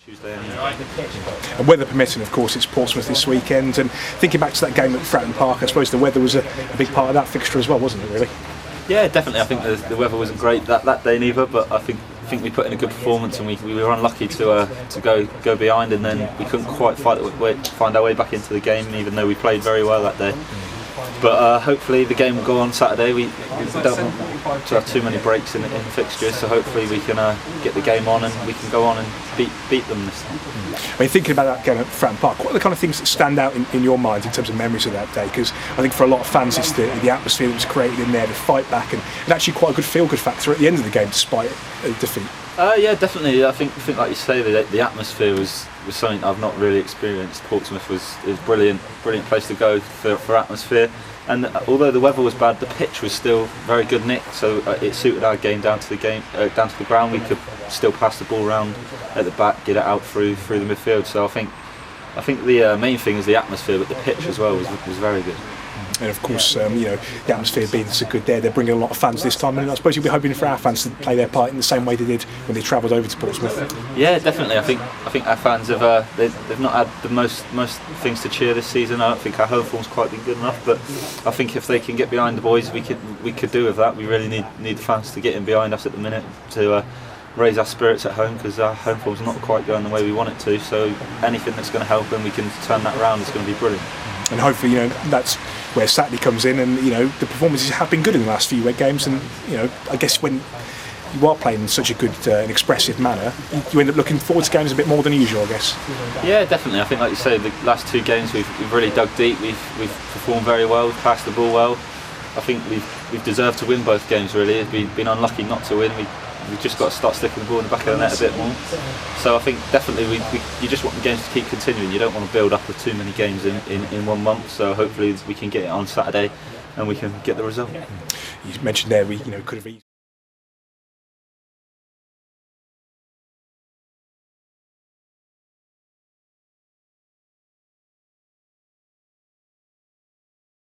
Tuesday anyway. And weather permitting, of course, it's Portsmouth this weekend. And thinking back to that game at Fratton Park, I suppose the weather was a big part of that fixture as well, wasn't it? Really? Yeah, definitely. I think the weather wasn't great that day neither, but I think we put in a good performance, and we were unlucky to go behind, and then we couldn't quite find our way back into the game, even though we played very well that day. But hopefully the game will go on Saturday. We don't want to have too many breaks in the fixture, so hopefully we can get the game on and we can go on and beat them this time. I mean, thinking about that game at Fratton Park, what are the kind of things that stand out in your mind in terms of memories of that day? Because I think for a lot of fans it's the atmosphere that was created in there, the fight back, and actually quite a good feel-good factor at the end of the game despite a defeat. Yeah, definitely. I think like you say, the atmosphere was something I've not really experienced. Portsmouth was brilliant place to go for atmosphere. And although the weather was bad, the pitch was still very good nick, so it suited our game down to the ground. We could still pass the ball around at the back, get it out through the midfield. So I think the main thing is the atmosphere, but the pitch as well was very good. And of course, the atmosphere being so good there, they're bringing a lot of fans this time, and I suppose you'll be hoping for our fans to play their part in the same way they did when they travelled over to Portsmouth. Yeah, definitely. I think our fans have they've not had the most things to cheer this season. I don't think our home form's quite been good enough, but I think if they can get behind the boys, we could do with that. We really need the fans to get in behind us at the minute to raise our spirits at home, because our home form's not quite going the way we want it to. So anything that's going to help and we can turn that around is going to be brilliant. And hopefully, that's where Saturday comes in, and the performances have been good in the last few games. And I guess when you are playing in such a good and expressive manner, you end up looking forward to games a bit more than usual, I guess. Yeah, definitely. I think, like you say, the last two games we've really dug deep. We've performed very well. We've passed the ball well. I think we've deserved to win both games. Really, we've been unlucky not to win. We've just got to start sticking the ball in the back of the net a bit more. So I think definitely you just want the games to keep continuing. You don't want to build up with too many games in 1 month. So hopefully we can get it on Saturday and we can get the result. You mentioned there we could have